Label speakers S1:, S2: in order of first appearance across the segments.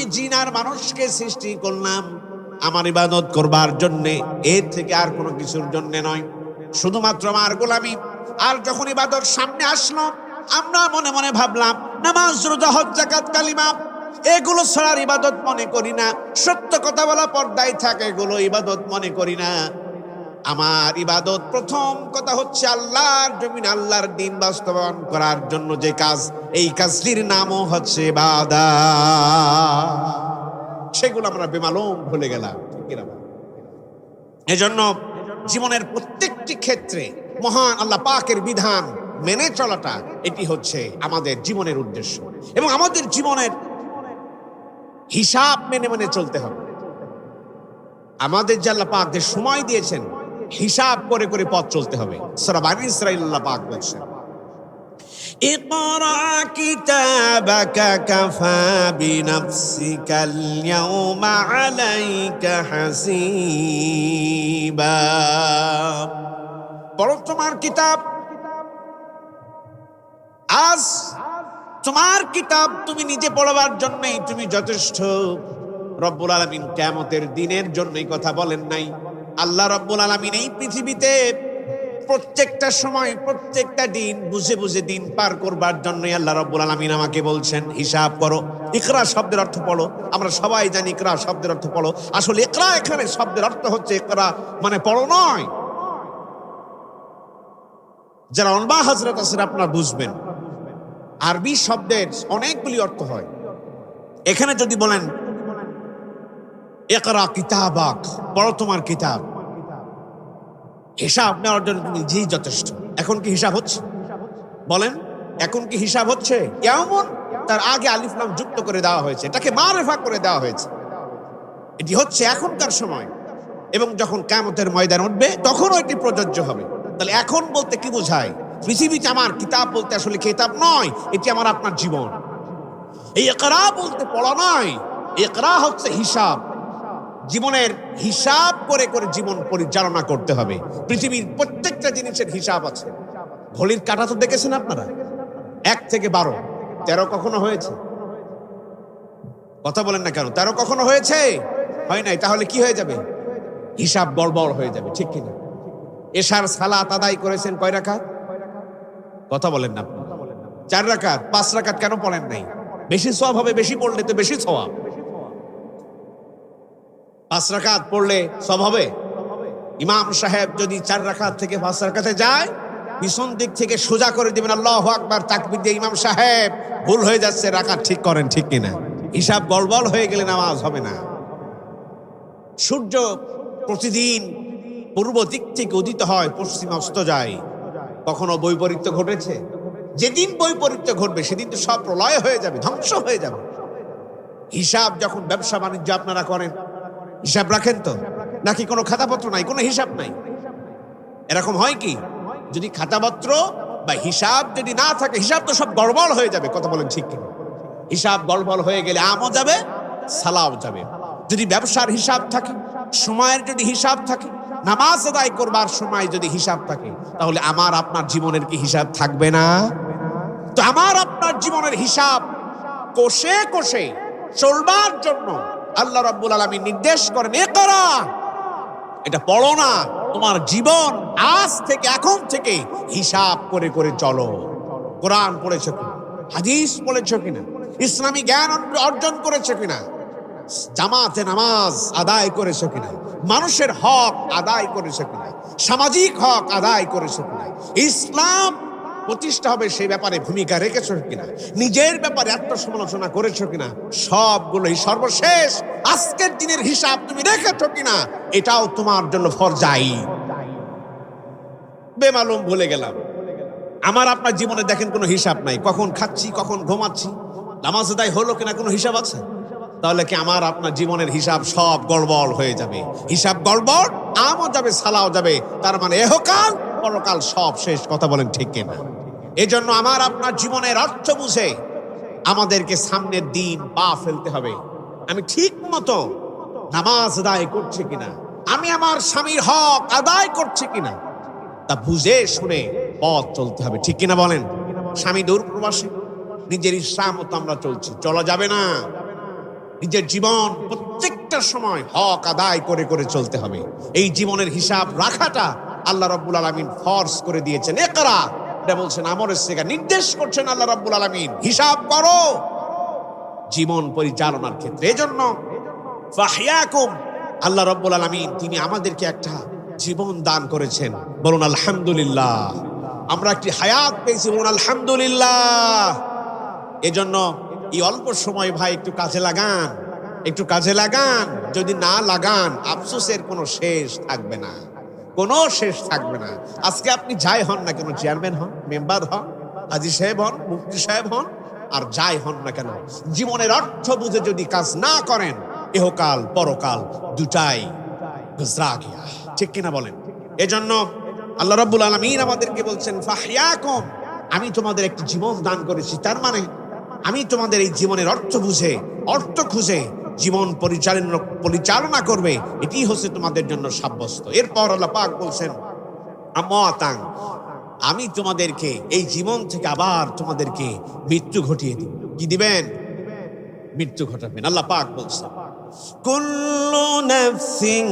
S1: আমি জিন আর মানুষকে সৃষ্টি করলাম আমার ইবাদত করবার জন্য, এর থেকে আর কোনো কিছুর জন্য নয়, শুধুমাত্র আমার গোলামি। আর যখন ইবাদত সামনে আসলো, আমরা মনে মনে ভাবলাম নামাজ, রোজা, হজ, যাকাত, কালিমা এগুলো ছাড়ার ইবাদত মনে করি না, সত্য কথা বলা, পর্দায় থাকে, এগুলো ইবাদত মনে করি না। আমার ইবাদত প্রথম কথা হচ্ছে আল্লাহর জমিন, আল্লাহর দ্বীন বাস্তবায়ন করার জন্য যে কাজ, এই কাজটির নামও হচ্ছে ইবাদত। সেগুলো আমরা বেমালুম ভুলে গেলাম। এজন্য জীবনের প্রত্যেকটি ক্ষেত্রে মহান আল্লাহ পাকের বিধান মেনে চলাটা, এটি হচ্ছে আমাদের জীবনের উদ্দেশ্য, এবং আমাদের জীবনের হিসাব মেনে মেনে চলতে হবে। আমাদের যে আল্লাহ পাক যে সময় দিয়েছেন, হিসাব করে করে পথ চলতে হবে। সূরা বনী ইসরাঈল আল্লাহ পাক বলছেন, ইকরা কিতাবাকা কাফা বিনাফসিকাল ইয়াওমা আলাইকা হাসিবা। পড়ো তোমার কিতাব, আজ তোমার কিতাব তুমি নিজে পড়বার জন্যই তুমি যথেষ্ট। রব্বুল আলামিন কিয়ামতের দিনের জন্যই কথা বলেন নাই। আল্লাহ রব্বুল আলামিন এই পৃথিবীতে প্রত্যেকটা সময়, প্রত্যেকটা দিন বুঝে বুঝে দিন পার করবার জন্যই আল্লাহ রব্বুল আলামিন আমাকে বলছেন হিসাব করো। ইকরা শব্দের অর্থ পড়ো। আমরা সবাই জানি ইকরা শব্দের অর্থ পড়ো। আসলে ইকরা এখানে শব্দের অর্থ হচ্ছে ইকরা মানে পড়ো নয়। যারা অনবা হযরত আছেন আপনারা বুঝবেন, আরবি শব্দের অনেকগুলি অর্থ হয়। এখানে যদি বলেন ইকরা কিতাবাক, পড়ো তোমার কিতাব, হিসাব নেওয়ার জন্য তুমি নিজেই যথেষ্ট। এখন কি হিসাব হচ্ছে? বলেন, এখন কি হিসাব হচ্ছে? এমন তার আগে আলিফ লাম যুক্ত করে দেওয়া হয়েছে, এটাকে মারিফা করে দেওয়া হয়েছে। এটি হচ্ছে এখনকার সময়, এবং যখন কিয়ামতের ময়দান উঠবে তখনও এটি প্রযোজ্য হবে। তাহলে এখন বলতে কি বোঝায়? পৃথিবীতে আমার কিতাব বলতে আসলে কিতাব নয়, এটি আমার আপনার জীবন। এই ইকরা বলতে পড়া নয়, ইকরা হচ্ছে হিসাব। জীবনের হিসাব করে করে জীবন পরিচালনা করতে হবে। পৃথিবীর প্রত্যেকটা জিনিসের হিসাব আছে। ঘড়ির কাঁটা তো দেখেছেন আপনারা, 1 থেকে 12, 13 কখনো হয়েছে? কথা বলেন না কেন? 13 কখনো হয়েছে? হয় নাই। তাহলে কি হয়ে যাবে? হিসাব গড়বড় হয়ে যাবে, ঠিক কিনা? এশার সালাত আদায় করেছেন কয় রাকাত? কথা বলেন না। 4 রাকাত, 5 রাকাত কেন পড়েন নাই? বেশি সওয়াব হবে, বেশি পড়লে তো বেশি সওয়াব। 5 রাকাত পড়লে সব হবে। ইমাম সাহেব যদি 4 রাকাত থেকে 5 রাকাতে যায়, পিছন দিক থেকে সোজা করে দিবেন, আল্লাহু আকবার, তাকবীর দিয়ে, ইমাম সাহেব ভুল হয়ে যাচ্ছে, রাকাত ঠিক করেন, ঠিক কিনা? হিসাব গড়বড় হয়ে গেলে নামাজ হবে না। সূর্য প্রতিদিন পূর্ব দিক থেকে উদিত হয়, পশ্চিমে অস্ত যায়। কখনো বৈপরীত্য ঘটেছে? যেদিন বৈপরীত্য ঘটবে সেদিন তো সব প্রলয় হয়ে যাবে, ধ্বংস হয়ে যাবে। হিসাব যখন ব্যবসা বাণিজ্য আপনারা করেন, হিসাব রাখেন তো? নাকি কোনো খাতাপত্র নাই, কোনো হিসাব নাই? এরকম হয় কি? যদি খাতাপত্র বা হিসাব যদি না থাকে, হিসাব তো সব গড়বড় হয়ে যাবে। কথা বলেন ঠিক কিনা? হিসাব গড়বড় হয়ে গেলে আমও যাবে, সালাও যাবে। যদি ব্যবসার হিসাব থাকে, সময়ের যদি হিসাব থাকে, নামাজ আদায় করবার সময় যদি হিসাব থাকে, তাহলে আমার আপনার জীবনের কি হিসাব থাকবে না? তো আমার আপনার জীবনের হিসাব কোষে কোষে চলবার জন্য আল্লাহ রাব্বুল আলামিন নির্দেশ করেন, ইকরা, এটা পড়ো না, তোমার জীবন আজ থেকে, এখন থেকে হিসাব করে করে চলো। কোরআন পড়েছো কিনা? হাদিস পড়েছো কিনা? ইসলামী জ্ঞান অর্জন করেছো কিনা? জামাতে নামাজ আদায় করেছো কিনা? মানুষের হক আদায় করেছো কিনা? সামাজিক হক আদায় করেছো কিনা? ইসলাম প্রতিষ্ঠা হবে সেই ব্যাপারে ভূমিকা রেখেছো কিনা? নিজের ব্যাপারে আত্মসমালোচনা করেছো কিনা? সবগুলোই সর্বশেষ আজকের দিনের হিসাব তুমি রেখেছো কিনা, এটাও তোমার জন্য ফরজাই। বেমালুম ভুলে গেলাম। আমার আপনার জীবনে দেখেন কোনো হিসাব নাই। কখন খাচ্ছি, কখন ঘুমাচ্ছি, নামাজ আদায় হলো কিনা, কোনো হিসাব আছে? তাহলে কি আমার আপনার জীবনের হিসাব সব গড়বড় হয়ে যাবে? হিসাব গড়বড়, আমও যাবে, সালাও যাবে। তার মানে এহকাল পরকাল সব শেষ। কথা বলেন ঠিক কিনা? এজন্য আমার আপনার জীবনের অর্থ বুঝে আমাদেরকে সামনের দিন পা ফেলতে হবে। আমি ঠিক মতো নামাজ আদায় করছি কিনা, আমি আমার স্বামীর হক আদায় করছি কিনা, তা বুঝে শুনে পথ চলতে হবে, ঠিক কিনা বলেন? স্বামী দূর প্রবাসী, নিজের ইচ্ছা মতো আমরা চলছি, চলা যাবে না। নিজের জীবন প্রত্যেকটা সময় হক আদায় করে করে চলতে হবে। এই জীবনের হিসাব রাখাটা আল্লাহ রাব্বুল আলামিন ফরজ করে দিয়েছেন। ইকরা, এটা বলছেন আমরের সিগা, নির্দেশ করছেন আল্লাহ রাব্বুল আলামিন, হিসাব করো জীবন পরিচালনার ক্ষেত্রে। এজন্য ফাহইয়াকুম, আল্লাহ রাব্বুল আলামিন তিনি আমাদেরকে একটা জীবন দান করেছেন। বলুন আলহামদুলিল্লাহ। আমরা একটি হায়াত পেয়েছি, বলুন আলহামদুলিল্লাহ। এজন্য এই অল্প সময় ভাই একটু কাজে লাগান, একটু কাজে লাগান। যদি না লাগান আফসোসের কোনো শেষ থাকবে না, কোনো শেষ থাকবে না। আজকে আপনি যাই হন না কেন, চেয়ারম্যান হন, মেম্বার হন, হাজী সাহেব হন, মুফতি সাহেব হন, আর যাই হন না কেন, জীবনের অর্থ বুঝে যদি কাজ না করেন, ইহকাল পরকাল দুটাই গুজরা গিয়া। ঠিক কিনা বলেন? এজন্য আল্লাহ রাব্বুল আলামিন আমাদেরকে বলছেন ফাহইয়াকুম, আমি তোমাদের একটি জীবন দান করেছি। তার মানে আমি তোমাদের এই জীবনের অর্থ বুঝে, অর্থ খুঁজে জীবন পরিচালনা করবে, এটি হচ্ছে তোমাদের জন্য সাব্যস্ত। এরপর আল্লাহ পাক বলছেন আমাতাং, আমি তোমাদেরকে এই জীবন থেকে আবার তোমাদেরকে মৃত্যু ঘটিয়ে দিব। কি দিবেন? মৃত্যু ঘটাবেন। আল্লাহ পাক বলছেন কুল্লু নাফসিন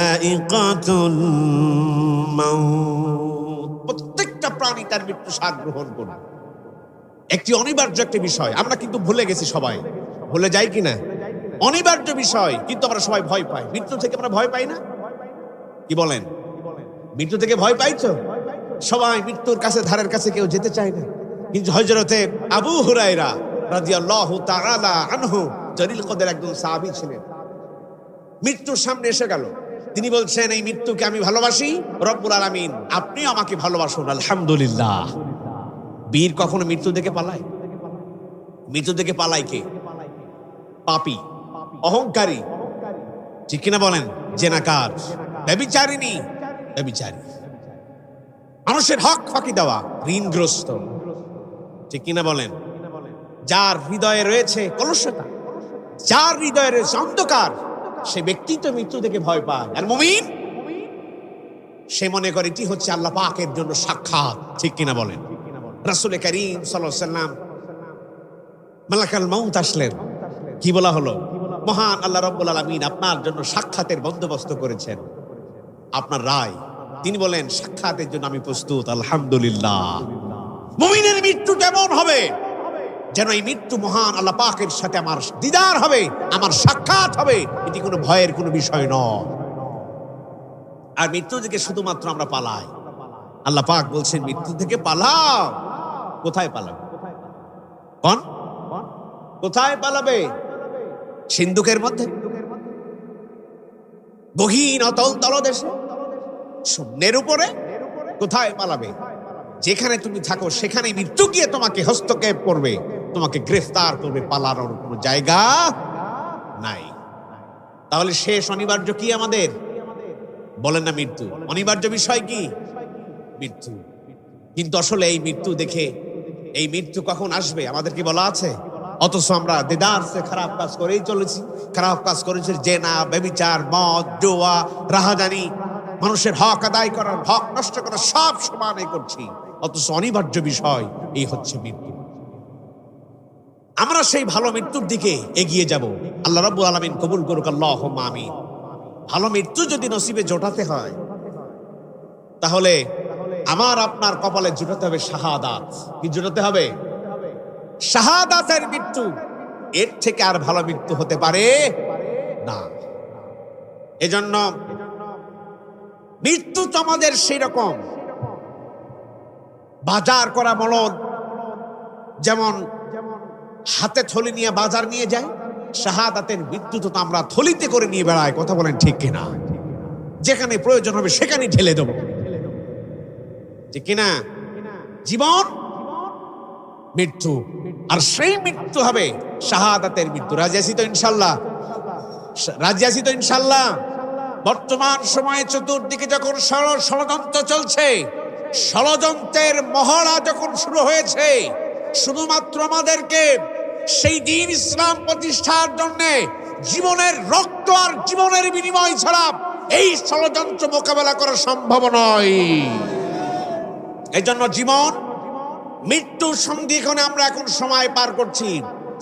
S1: যায়িকাতুল মাউত, প্রত্যেকটা প্রাণী তার মৃত্যু স্বাদ গ্রহণ করবে। একটি অনিবার্য একটা বিষয়, আমরা কিন্তু ভুলে গেছি, সবাই ভুলে যাই কিনা, অনিবার্য বিষয়, কিন্তু আমরা সবাই ভয় পাই। মৃত্যু থেকে আমরা ভয় পাই না? কি বলেন? মৃত্যু থেকে ভয় পাই তো সবাই, মৃত্যুর কাছে ধারের কাছে কেউ যেতে চায় না। কিন্তু হযরতে আবু হুরায়রা রাদিয়াল্লাহু তাআলা আনহু, জলিল কদর একজন সাহাবী ছিলেন, মৃত্যুর সামনে এসে গেল। তিনি বলছেন এই মৃত্যুকে আমি ভালোবাসি, রব্বুল আলামিন আপনি আমাকে ভালোবাসুন। আলহামদুলিল্লাহ। বীর কখনো মৃত্যু থেকে পালায়? মৃত্যু থেকে পালায় কে? পাপী, অহংকারী, ঠিক কিনা বলেন? জেনাকার, ব্যভিচারিণী, ব্যভিচারী, মানুষের হক ফাঁকি দেওয়া, ঋণগ্রস্ত, ঠিক কিনা বলেন? যার হৃদয়ে রয়েছে কলুষতা, যার হৃদয়ে রয়েছে অন্ধকার, সে ব্যক্তি তো মৃত্যু থেকে ভয় পায়। আর মুমিন সে মনে করে এটি হচ্ছে আল্লাহ পাকের জন্য সাক্ষাৎ, ঠিক কিনা বলেন? রাসূল কারীম সাল্লাল্লাহু আলাইহি ওয়াসাল্লাম মালাকুল মউত আসলেন, কি বলা হলো? মহান আল্লাহ রাব্বুল আলামিন আপনার জন্য সাক্ষাতের বন্দোবস্ত করেছেন, আপনার রায়। তিনি বলেন সাক্ষাতের জন্য আমি প্রস্তুত। আলহামদুলিল্লাহ। মুমিনের মৃত্যু কেমন হবে? যেন এই মৃত্যু মহান আল্লাহ পাকের সাথে আমার দিদার হবে, আমার সাক্ষাৎ হবে, এটি কোনো ভয়ের কোনো বিষয় নয়। আর মৃত্যু থেকে শুধুমাত্র আমরা পালাই। আল্লাহ পাক বলছেন মৃত্যু থেকে পালাও। কোথায় পালাবে? কোন কোথায় পালাবে? সিন্ধুকের মধ্যে, গহীন অতল তলদেশে, শূন্যের উপরে? কোথায় পালাবে? যেখানে তুমি থাকো সেখানে মৃত্যু গিয়ে তোমাকে হস্তক্ষেপ করবে, তোমাকে গ্রেফতার করবে, পালানোর কোনো জায়গা নাই। তাহলে শেষ অনিবার্য কি আমাদের? বলেন না মৃত্যু অনিবার্য বিষয় কি? মৃত্যু। কিন্তু আসলে এই মৃত্যু দেখে, এই মৃত্যু কখন আসবে আমাদের কি বলা আছে? অথচ আমরা দেদারসে খারাপ কাজ করেই চলেছি। খারাপ কাজ করেছি, জেনা, ব্যভিচার, মদ, জুয়া, রাহাজানি, মানুষের হক আদায় করার, হক নষ্ট করার, সব সমানে করছি। অথচ অনিবার্য বিষয় এই হচ্ছে মৃত্যু। আমরা সেই ভালো মৃত্যুর দিকে এগিয়ে যাব। আল্লাহ রাব্বুল আলামিন কবুল করুক, আল্লাহুম্মা আমিন। ভালো মৃত্যু যদি নসিবে জোটাতে হয়, তাহলে আমার আপনার কপালে জুটাতে হবে শাহাদাত। কি জুটাতে হবে? শাহাদাতের মৃত্যু। এর থেকে আর ভালো মৃত্যু হতে পারে না। এজন্য মৃত্যু তো আমাদের সেই রকম বাজার করা বলদ যেমন হাতে থলি নিয়ে বাজার নিয়ে যায়, শাহাদাতের মৃত্যু তো আমরা থলিতে করে নিয়ে বেড়াই। কথা বলেন ঠিক কিনা? যেখানে প্রয়োজন হবে সেখানে ঢেলে দেব, ঠিক কিনা? জীবন, মৃত্যু, আর সেই মৃত্যু হবে শাহাদাতের মৃত্যু। রাজি আছি তো ইনশাল্লাহ? রাজি আছি তো ইনশাল্লাহ? বর্তমান সময়ে চতুর্দিকে যখন ষড়যন্ত্র চলছে, ষড়যন্ত্রের মহড়া যখন শুরু হয়েছে, শুধুমাত্র আমাদেরকে সেই দ্বীন ইসলাম প্রতিষ্ঠার জন্য জীবনের রক্ত আর জীবনের বিনিময় ছাড়া এই ষড়যন্ত্র মোকাবেলা করা সম্ভব নয়। এই জন্য জীবন মৃত্যুর সন্ধিক্ষণে আমরা এখন সময় পার করছি।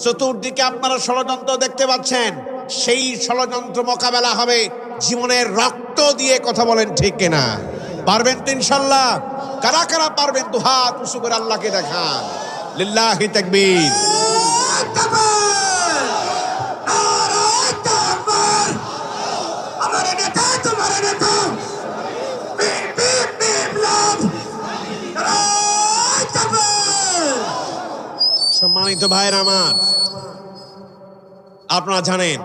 S1: চতুর্দিকে আপনারা ষড়যন্ত্র দেখতে পাচ্ছেন, সেই ষড়যন্ত্র মোকাবেলা হবে জীবনের রক্ত দিয়ে। কথা বলেন ঠিক কিনা? পারবেন তো ইনশাল্লাহ? কারা কারা পারবেন তো হাত উঁচু করে আল্লাহকে দেখান। লিল্লাহি তাকবীর। সম্মানিত ভাইরা আমার, আপনারা জানেন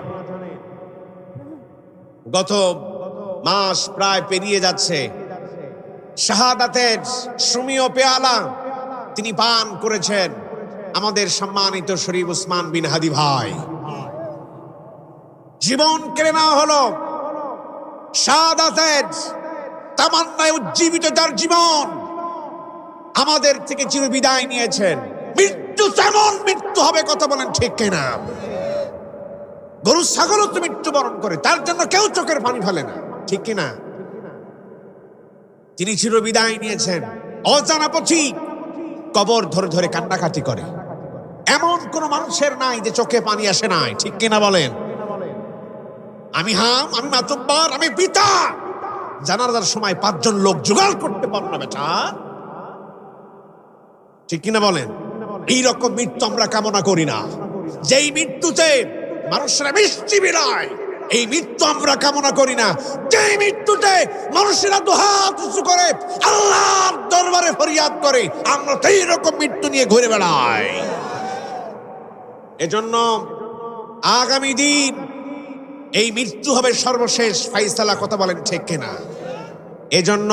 S1: গত মাস প্রায় পেরিয়ে যাচ্ছে, শাহাদাতের সুমীয় পেয়ালা তিনি পান করেছেন আমাদের সম্মানিত শরীফ উসমান বিন হাদি ভাই। জীবন কেড়ে নেওয়া হলো, শাহাদাতের তামান্নায় উজ্জীবিত তার জীবন আমাদের থেকে চিরবিদায় নিয়েছেন। মৃত্যু তেমন মৃত্যু হবে, কথা বলেন ঠিক কিনা? গরু ছাগলও তো মৃত্যুবরণ করে, তার জন্য কেউ চোখের পানি ফেলে না, ঠিক কিনা? তিনি চিরবিদায় নিয়েছেন। অজানা পথিক কবর ধরে ধরে কান্নাকাটি করে, এমন কোন মানুষের নাই যে চোখে পানি আসে নাই, ঠিক কিনা বলেন? আমি হাম, আমি মাতুব্বার, আমি পিতা, জানাজার সময় 5 জন লোক জোগাড় করতে পারো না বেটা, ঠিক কিনা বলেন? এইরকম মৃত্যু আমরা কামনা করি না। যেই মৃত্যুতে মানুষেরা মিষ্টি বিলায়, এই মৃত্যু আমরা কামনা করি না। যেই মৃত্যুতে মানুষেরা দুহাত উঁচু করে আল্লাহর দরবারে ফরিয়াদ করে, আমরা সেই রকম মৃত্যু নিয়ে ঘুরে বেড়াই। এজন্য আগামী দিন এই মৃত্যু হবে সর্বশেষ ফাইসালা, কথা বলেন ঠিক কিনা? এজন্য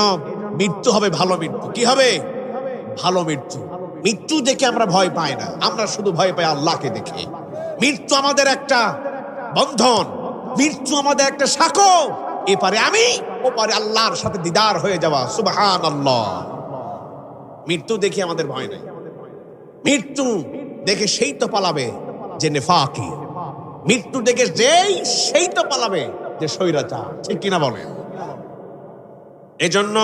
S1: মৃত্যু হবে ভালো মৃত্যু। কি হবে? ভালো মৃত্যু। মৃত্যু দেখে আমরা ভয় পাই না, আমরা শুধু ভয় পাই আল্লাহকে দেখে। মৃত্যু আমাদের একটা বন্ধন, মৃত্যু আমাদের একটা সাঁকো, এপারে আমি ওপারে আল্লাহর সাথে দিদার হয়ে যাওয়া। সুবহানাল্লাহ। মৃত্যু দেখে আমাদের ভয় নাই। মৃত্যু দেখে সেই তো পালাবে যে নেফাকি, মৃত্যু দেখে সেই তো পালাবে যে স্বৈরাচার, ঠিক কিনা বলেন? এজন্য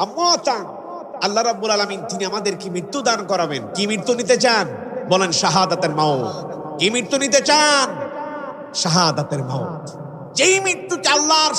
S1: আম্মা চান আল্লাহ রাব্বুল আলামিন তিনি আমাদেরকে মৃত্যু দান করাবেন। কি মৃত্যু নিতে চান? বলেন শাহাদাতের মাউত। কি মৃত্যু নিতে চান? শাহাদাতের মাউত। যেই মৃত্যুতে আল্লাহর